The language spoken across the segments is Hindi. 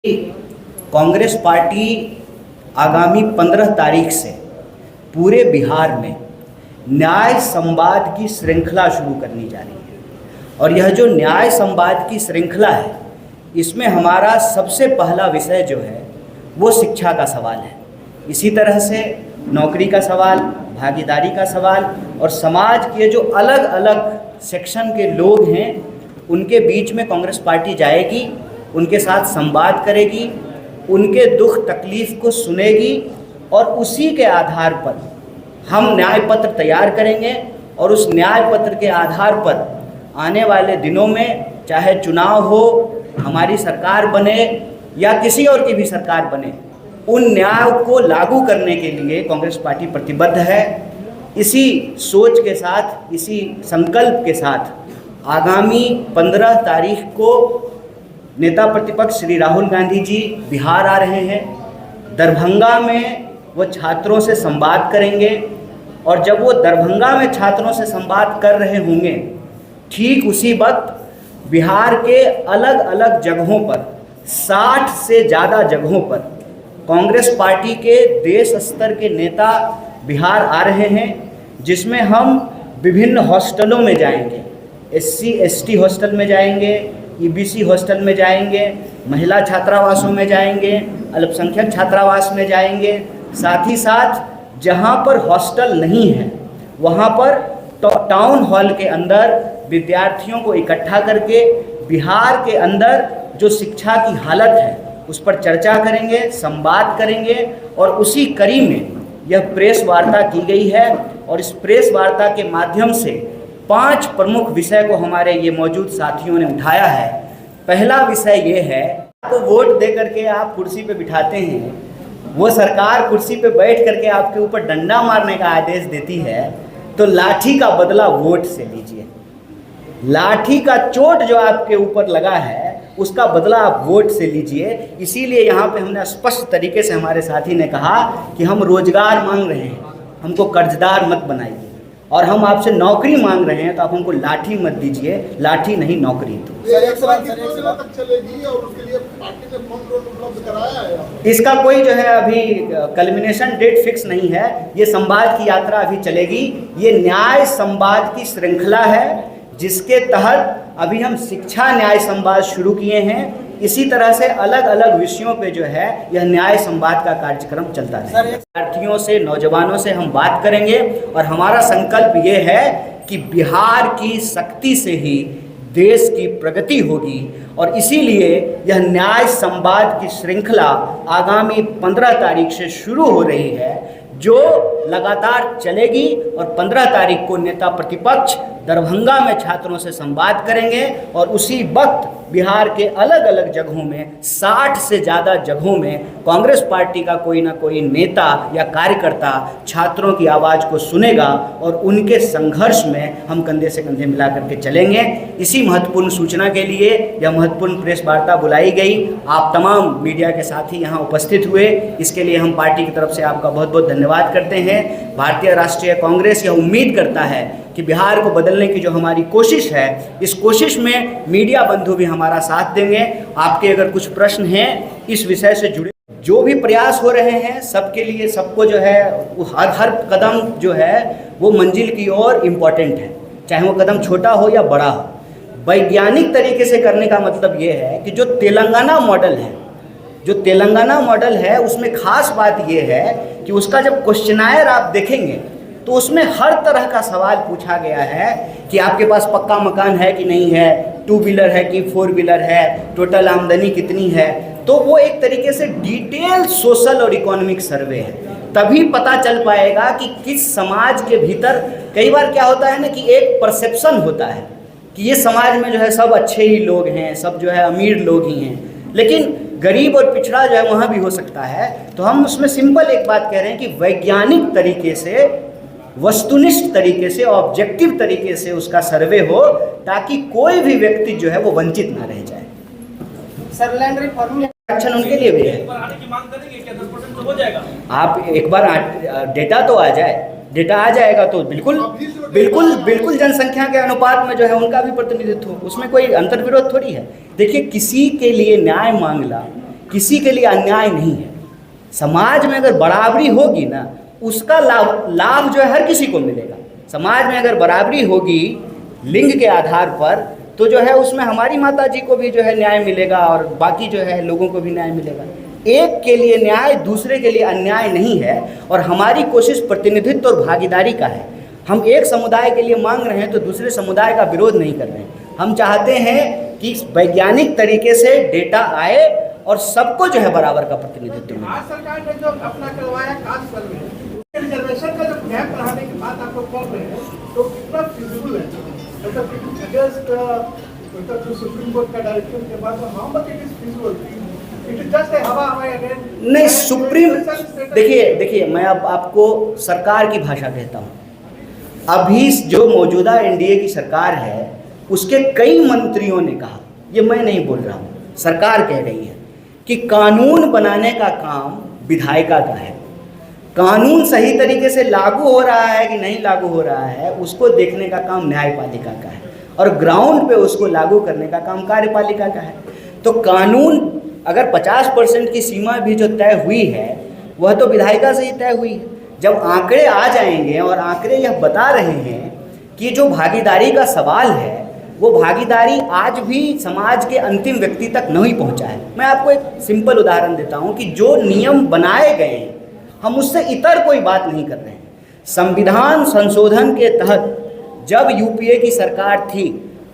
कांग्रेस पार्टी आगामी 15 तारीख से पूरे बिहार में न्याय संवाद की श्रृंखला शुरू करनी जा रही है। और यह जो न्याय संवाद की श्रृंखला है, इसमें हमारा सबसे पहला विषय जो है वो शिक्षा का सवाल है। इसी तरह से नौकरी का सवाल, भागीदारी का सवाल और समाज के जो अलग अलग सेक्शन के लोग हैं उनके बीच में कांग्रेस पार्टी जाएगी, उनके साथ संवाद करेगी, उनके दुख तकलीफ़ को सुनेगी और उसी के आधार पर हम न्याय पत्र तैयार करेंगे। और उस न्याय पत्र के आधार पर आने वाले दिनों में चाहे चुनाव हो, हमारी सरकार बने या किसी और की भी सरकार बने, उन न्याय को लागू करने के लिए कांग्रेस पार्टी प्रतिबद्ध है। इसी सोच के साथ, इसी संकल्प के साथ आगामी 15 तारीख को नेता प्रतिपक्ष श्री राहुल गांधी जी बिहार आ रहे हैं। दरभंगा में वो छात्रों से संवाद करेंगे और जब वो दरभंगा में छात्रों से संवाद कर रहे होंगे, ठीक उसी वक्त बिहार के अलग अलग जगहों पर 60 से ज़्यादा जगहों पर कांग्रेस पार्टी के देश स्तर के नेता बिहार आ रहे हैं, जिसमें हम विभिन्न हॉस्टलों में जाएंगे। SC ST हॉस्टल में जाएंगे, EBC हॉस्टल में जाएंगे, महिला छात्रावासों में जाएंगे, अल्पसंख्यक छात्रावास में जाएंगे। साथ ही साथ जहां पर हॉस्टल नहीं है वहां पर टाउन हॉल के अंदर विद्यार्थियों को इकट्ठा करके बिहार के अंदर जो शिक्षा की हालत है उस पर चर्चा करेंगे, संवाद करेंगे। और उसी कड़ी में यह प्रेस वार्ता की गई है और इस प्रेस वार्ता के माध्यम से 5 प्रमुख विषय को हमारे ये मौजूद साथियों ने उठाया है। पहला विषय ये है, आपको वोट दे करके आप कुर्सी पे बिठाते हैं, वो सरकार कुर्सी पे बैठ करके आपके ऊपर डंडा मारने का आदेश देती है, तो लाठी का बदला वोट से लीजिए। लाठी का चोट जो आपके ऊपर लगा है उसका बदला आप वोट से लीजिए। इसीलिए यहाँ पे हमने स्पष्ट तरीके से हमारे साथी ने कहा कि हम रोजगार मांग रहे हैं, हमको कर्जदार मत बनाइए। और हम आपसे नौकरी मांग रहे हैं तो आप हमको लाठी मत दीजिए, लाठी नहीं नौकरी दो। इसका कोई जो है अभी कल्मिनेशन डेट फिक्स नहीं है। ये संवाद की यात्रा अभी चलेगी। ये न्याय संवाद की श्रृंखला है जिसके तहत अभी हम शिक्षा न्याय संवाद शुरू किए हैं। इसी तरह से अलग अलग विषयों पे जो है यह न्याय संवाद का कार्यक्रम चलता है। विद्यार्थियों से, नौजवानों से हम बात करेंगे और हमारा संकल्प ये है कि बिहार की शक्ति से ही देश की प्रगति होगी। और इसीलिए यह न्याय संवाद की श्रृंखला आगामी 15 तारीख से शुरू हो रही है, जो लगातार चलेगी। और 15 तारीख को नेता प्रतिपक्ष दरभंगा में छात्रों से संवाद करेंगे और उसी वक्त बिहार के अलग अलग जगहों में 60 से ज़्यादा जगहों में कांग्रेस पार्टी का कोई ना कोई नेता या कार्यकर्ता छात्रों की आवाज़ को सुनेगा और उनके संघर्ष में हम कंधे से कंधे मिला करके चलेंगे। इसी महत्वपूर्ण सूचना के लिए यह महत्वपूर्ण प्रेस वार्ता बुलाई गई। आप तमाम मीडिया के साथी यहाँ उपस्थित हुए, इसके लिए हम पार्टी की तरफ से आपका बहुत बहुत धन्यवाद करते हैं। भारतीय राष्ट्रीय कांग्रेस यह उम्मीद करता है कि बिहार को बदलने की जो हमारी कोशिश है, इस कोशिश में मीडिया बंधु भी हमारा साथ देंगे। आपके अगर कुछ प्रश्न हैं इस विषय से जुड़े, जो भी प्रयास हो रहे हैं सबके लिए, सबको जो है हर कदम जो है वो मंजिल की ओर इम्पॉर्टेंट है, चाहे वो कदम छोटा हो या बड़ा हो। वैज्ञानिक तरीके से करने का मतलब ये है कि जो तेलंगाना मॉडल है उसमें खास बात ये है कि उसका जब क्वेश्चनायर आप देखेंगे तो उसमें हर तरह का सवाल पूछा गया है कि आपके पास पक्का मकान है कि नहीं है, 2 व्हीलर है कि 4 व्हीलर है, टोटल आमदनी कितनी है। तो वो एक तरीके से डिटेल सोशल और इकोनॉमिक सर्वे है। तभी पता चल पाएगा कि किस समाज के भीतर, कई बार क्या होता है ना कि एक परसेप्शन होता है कि ये समाज में जो है सब अच्छे ही लोग हैं, सब जो है अमीर लोग ही हैं, लेकिन गरीब और पिछड़ा जो है वहाँ भी हो सकता है। तो हम उसमें सिंपल एक बात कह रहे हैं कि वैज्ञानिक तरीके से, वस्तुनिष्ठ तरीके से, ऑब्जेक्टिव तरीके से उसका सर्वे हो, ताकि कोई भी व्यक्ति जो है वो वंचित ना रह जाए। सर, लैंड रिफॉर्म आरक्षण उनके लिए भी है। आप एक बार डेटा तो आ जाए, डेटा आ जाएगा तो बिल्कुल बिल्कुल बिल्कुल जनसंख्या के अनुपात में जो है उनका भी प्रतिनिधित्व हो, उसमें कोई अंतर्विरोध थोड़ी है। देखिए, किसी के लिए न्याय मांगना किसी के लिए अन्याय नहीं है। समाज में अगर बराबरी होगी ना, उसका लाभ जो है हर किसी को मिलेगा। समाज में अगर बराबरी होगी लिंग के आधार पर, तो जो है उसमें हमारी माता जी को भी जो है न्याय मिलेगा और बाकी जो है लोगों को भी न्याय मिलेगा। एक के लिए न्याय दूसरे के लिए अन्याय नहीं है। और हमारी कोशिश प्रतिनिधित्व और भागीदारी का है। हम एक समुदाय के लिए मांग रहे हैं तो दूसरे समुदाय का विरोध नहीं कर रहे हैं। हम चाहते हैं कि वैज्ञानिक तरीके से डेटा आए और सबको जो है बराबर का प्रतिनिधित्व मिले। आज सरकार ने जो अपना करवाया कास्ट सर्वे, रिजर्वेशन का जो गैप बढ़ाने की बात आप लोग कर रहे हैं, तो कितना फिजिबल है? मतलब अगेंस्ट जो सुप्रीम कोर्ट का डायरेक्शन के बाद how much it is feasible? It is just हवा हवा अगेन नहीं, सुप्रीम देखिए मैं अब आपको सरकार की भाषा कहता हूँ। अभी जो मौजूदा एनडीए की सरकार है उसके कई मंत्रियों ने कहा, ये मैं नहीं बोल रहा हूँ, सरकार कह रही है कि कानून बनाने का काम विधायिका का है। कानून सही तरीके से लागू हो रहा है कि नहीं लागू हो रहा है उसको देखने का काम न्यायपालिका का है और ग्राउंड पे उसको लागू करने का काम कार्यपालिका का है। तो कानून अगर 50% की सीमा भी जो तय हुई है वह तो विधायिका से ही तय हुई है। जब आंकड़े आ जाएंगे और आंकड़े यह बता रहे हैं कि जो भागीदारी का सवाल है वो भागीदारी आज भी समाज के अंतिम व्यक्ति तक नहीं पहुंचा है। मैं आपको एक सिंपल उदाहरण देता हूं कि जो नियम बनाए गए हैं हम उससे इतर कोई बात नहीं कर रहे हैं। संविधान संशोधन के तहत जब यूपीए की सरकार थी,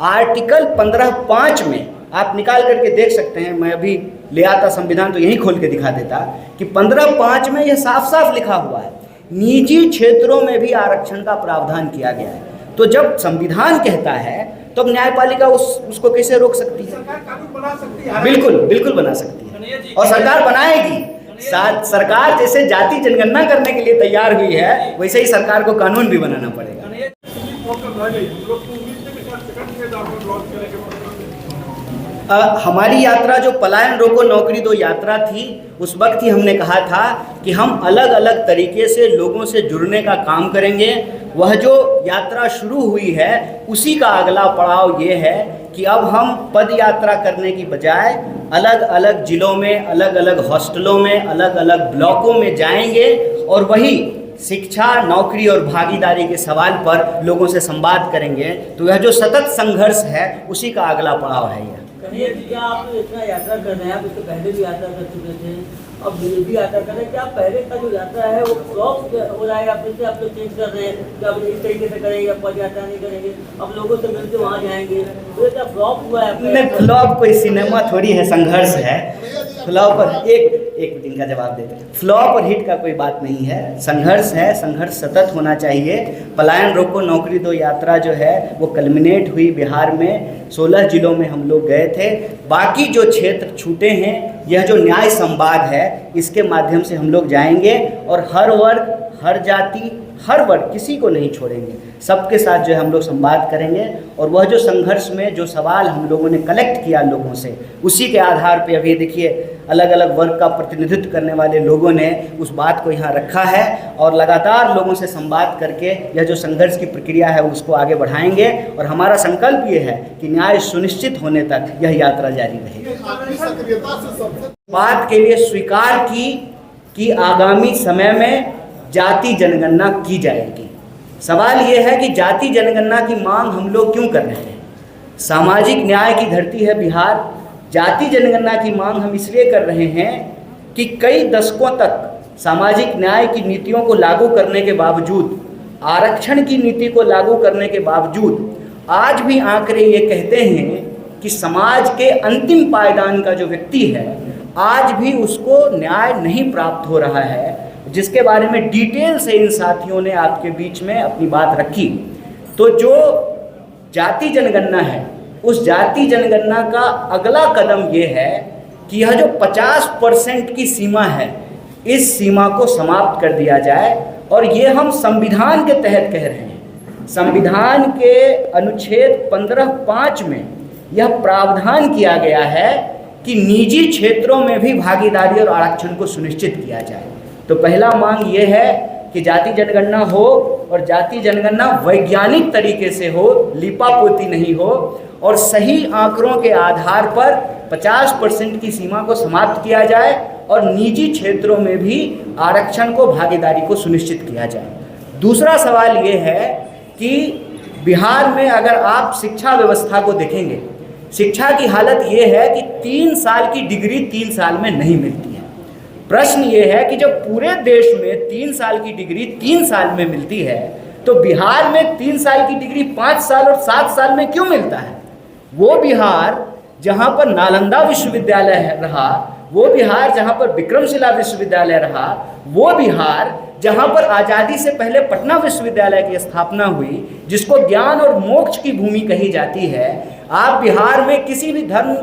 आर्टिकल 15(5) में आप निकाल करके देख सकते हैं, मैं अभी ले आता संविधान तो यहीं खोल के दिखा देता कि 15(5) में यह साफ साफ लिखा हुआ है निजी क्षेत्रों में भी आरक्षण का प्रावधान किया गया है। तो जब संविधान कहता है तो अब न्यायपालिका उसको कैसे रोक सकती है? सरकार कानून बना सकती है, बिल्कुल बना सकती है और सरकार बनाएगी। सरकार जैसे जाति जनगणना करने के लिए तैयार हुई है वैसे ही सरकार को कानून भी बनाना पड़ेगा। हमारी यात्रा जो पलायन रोको नौकरी दो यात्रा थी, उस वक्त ही हमने कहा था कि हम अलग अलग तरीके से लोगों से जुड़ने का काम करेंगे। वह जो यात्रा शुरू हुई है उसी का अगला पड़ाव ये है कि अब हम पद यात्रा करने की बजाय अलग अलग ज़िलों में, अलग अलग हॉस्टलों में, अलग अलग ब्लॉकों में जाएंगे और वही शिक्षा, नौकरी और भागीदारी के सवाल पर लोगों से संवाद करेंगे। तो यह जो सतत संघर्ष है उसी का अगला पड़ाव है यह। क्या आप इतना यात्रा कर रहे हैं, आप इससे पहले भी यात्रा कर चुके थे, अब भी यात्रा कर रहे हैं, क्या पहले का जो यात्रा है वो फ्लॉप हो रहा है, आप फिर से आप लोग चेंज कर रहे हैं कि अब इस तरीके से करेंगे, पद यात्रा नहीं करेंगे, अब लोगों से मिलकर वहाँ जाएंगे, तो ये क्या फ्लॉप हुआ है? नहीं, फ्लॉप कोई सिनेमा थोड़ी है, संघर्ष है। फ्लॉप और एक दिन का जवाब देते हैं। फ्लॉप और हिट का कोई बात नहीं है, संघर्ष है, संघर्ष सतत होना चाहिए। पलायन रोको नौकरी दो यात्रा जो है वो कल्मिनेट हुई बिहार में, 16 जिलों में हम लोग गए थे। बाकी जो क्षेत्र छूटे हैं, यह जो न्याय संवाद है इसके माध्यम से हम लोग जाएंगे और हर वर्ग, हर जाति, हर वर्ग किसी को नहीं छोड़ेंगे, सबके साथ जो है हम लोग संवाद करेंगे। और वह जो संघर्ष में जो सवाल हम लोगों ने कलेक्ट किया लोगों से, उसी के आधार पे अभी देखिए अलग अलग वर्ग का प्रतिनिधित्व करने वाले लोगों ने उस बात को यहाँ रखा है और लगातार लोगों से संवाद करके यह जो संघर्ष की प्रक्रिया है उसको आगे बढ़ाएंगे। और हमारा संकल्प ये है कि न्याय सुनिश्चित होने तक यह यात्रा जारी रहेगी। बात के लिए स्वीकार की कि आगामी समय में जाति जनगणना की जाएगी। सवाल ये है कि जाति जनगणना की मांग हम लोग क्यों कर रहे हैं? सामाजिक न्याय की धरती है बिहार। जाति जनगणना की मांग हम इसलिए कर रहे हैं कि कई दशकों तक सामाजिक न्याय की नीतियों को लागू करने के बावजूद, आरक्षण की नीति को लागू करने के बावजूद आज भी आंकड़े ये कहते हैं कि समाज के अंतिम पायदान का जो व्यक्ति है आज भी उसको न्याय नहीं प्राप्त हो रहा है, जिसके बारे में डिटेल से इन साथियों ने आपके बीच में अपनी बात रखी। तो जो जाति जनगणना है उस जाति जनगणना का अगला कदम ये है कि यह जो 50% की सीमा है इस सीमा को समाप्त कर दिया जाए। और ये हम संविधान के तहत कह रहे हैं। संविधान के अनुच्छेद 15(5) में यह प्रावधान किया गया है कि निजी क्षेत्रों में भी भागीदारी और आरक्षण को सुनिश्चित किया जाए। तो पहला मांग ये है कि जाति जनगणना हो और जाति जनगणना वैज्ञानिक तरीके से हो, लिपापोती नहीं हो और सही आंकड़ों के आधार पर 50% की सीमा को समाप्त किया जाए और निजी क्षेत्रों में भी आरक्षण को, भागीदारी को सुनिश्चित किया जाए। दूसरा सवाल ये है कि बिहार में अगर आप शिक्षा व्यवस्था को देखेंगे, शिक्षा की हालत ये है कि 3 साल की डिग्री 3 साल में नहीं मिलती है। प्रश्न ये है कि जब पूरे देश में 3 साल की डिग्री 3 साल में मिलती है तो बिहार में 3 साल की डिग्री 5 साल और 7 साल में क्यों मिलता है? वो बिहार जहाँ पर नालंदा विश्वविद्यालय रहा, वो बिहार जहाँ पर विक्रमशिला विश्वविद्यालय रहा, वो बिहार जहाँ पर आज़ादी से पहले पटना विश्वविद्यालय की स्थापना हुई, जिसको ज्ञान और मोक्ष की भूमि कही जाती है, आप बिहार में किसी भी धर्म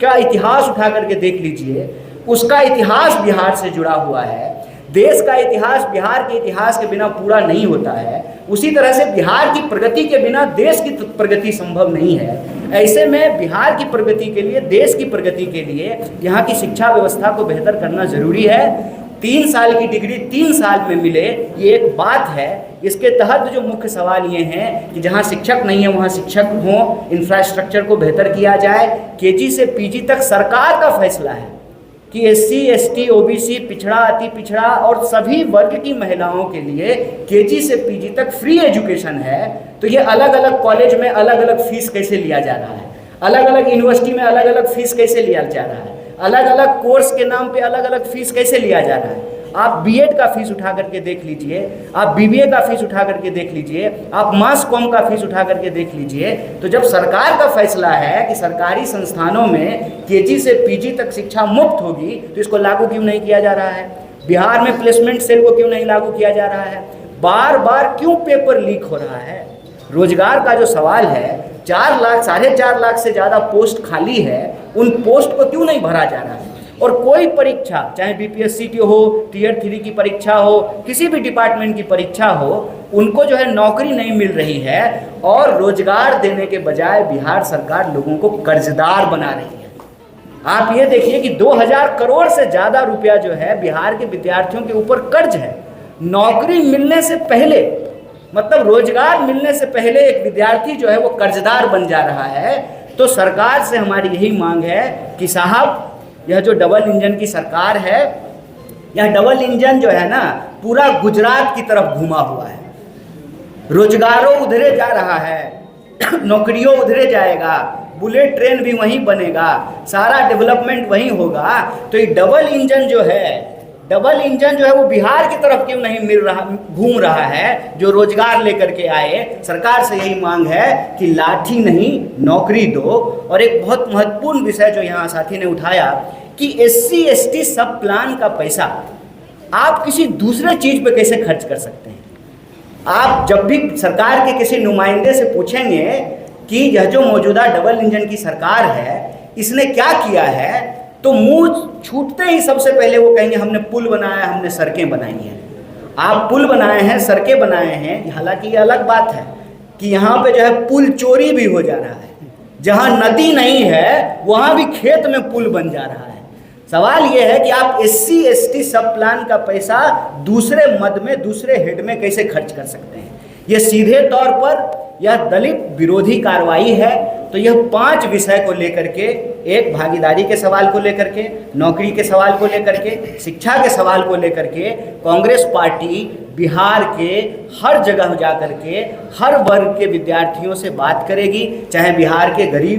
का इतिहास उठा करके देख लीजिए, उसका इतिहास बिहार से जुड़ा हुआ है। देश का इतिहास बिहार के इतिहास के बिना पूरा नहीं होता है। उसी तरह से बिहार की प्रगति के बिना देश की प्रगति संभव नहीं है। ऐसे में बिहार की प्रगति के लिए, देश की प्रगति के लिए यहाँ की शिक्षा व्यवस्था को बेहतर करना जरूरी है। 3 साल की डिग्री 3 साल में मिले, ये एक बात है। इसके तहत जो मुख्य सवाल ये हैं कि जहाँ शिक्षक नहीं है वहाँ शिक्षक हों, इंफ्रास्ट्रक्चर को बेहतर किया जाए। केजी से पीजी तक सरकार का फैसला है कि SC, ST, OBC, पिछड़ा, अति पिछड़ा और सभी वर्ग की महिलाओं के लिए केजी से पीजी तक फ्री एजुकेशन है। तो ये अलग अलग कॉलेज में अलग अलग फीस कैसे लिया जा रहा है, अलग अलग यूनिवर्सिटी में अलग अलग फीस कैसे लिया जा रहा है, अलग अलग कोर्स के नाम पे अलग अलग फीस कैसे लिया जा रहा है। आप B.Ed का फीस उठा करके देख लीजिए, आप BBA का फीस उठा करके देख लीजिए, आप मास कॉम का फीस उठा करके देख लीजिए। तो जब सरकार का फैसला है कि सरकारी संस्थानों में केजी से पीजी तक शिक्षा मुफ्त होगी, तो इसको लागू क्यों नहीं किया जा रहा है? बिहार में प्लेसमेंट सेल को क्यों नहीं लागू किया जा रहा है? बार बार क्यों पेपर लीक हो रहा है? रोजगार का जो सवाल है, 4 लाख 4.5 लाख से ज़्यादा पोस्ट खाली है, उन पोस्ट को क्यों नहीं भरा जा रहा है? और कोई परीक्षा, चाहे BPSC की हो, Tier 3 की परीक्षा हो, किसी भी डिपार्टमेंट की परीक्षा हो, उनको जो है नौकरी नहीं मिल रही है और रोजगार देने के बजाय बिहार सरकार लोगों को कर्जदार बना रही है। आप ये देखिए कि 2000 करोड़ से ज़्यादा रुपया जो है बिहार के विद्यार्थियों के ऊपर कर्ज है। नौकरी मिलने से पहले, मतलब रोजगार मिलने से पहले एक विद्यार्थी जो है वो कर्जदार बन जा रहा है। तो सरकार से हमारी यही मांग है कि साहब, यह जो डबल इंजन की सरकार है, यह डबल इंजन जो है ना पूरा गुजरात की तरफ घुमा हुआ है। रोजगारों उधरे जा रहा है, नौकरियों उधरे जाएगा, बुलेट ट्रेन भी वहीं बनेगा, सारा डेवलपमेंट वहीं होगा। तो ये डबल इंजन जो है वो बिहार की तरफ क्यों नहीं घूम रहा है, जो रोजगार लेकर के आए। सरकार से यही मांग है कि लाठी नहीं नौकरी दो। और एक बहुत महत्वपूर्ण विषय जो यहाँ साथी ने उठाया कि SC, ST सब प्लान का पैसा आप किसी दूसरे चीज़ पे कैसे खर्च कर सकते हैं? आप जब भी सरकार के किसी नुमाइंदे से पूछेंगे कि यह जो मौजूदा डबल इंजन की सरकार है इसने क्या किया है, तो मुंह छूटते ही सबसे पहले वो कहेंगे हमने पुल बनाया, हमने सड़कें बनाई हैं। आप पुल बनाए हैं, सड़कें बनाए हैं, हालांकि ये अलग बात है कि यहाँ पे जो है पुल चोरी भी हो जा रहा है। जहाँ नदी नहीं है वहाँ भी खेत में पुल बन जा रहा है। सवाल ये है कि आप SC, ST सब प्लान का पैसा दूसरे मद में, दूसरे हेड में कैसे खर्च कर सकते हैं? ये सीधे तौर पर यह दलित विरोधी कार्रवाई है। तो यह 5 विषय को लेकर के, एक भागीदारी के सवाल को लेकर के, नौकरी के सवाल को लेकर के, शिक्षा के सवाल को लेकर के कांग्रेस पार्टी बिहार के हर जगह जा कर के हर वर्ग के विद्यार्थियों से बात करेगी, चाहे बिहार के गरीब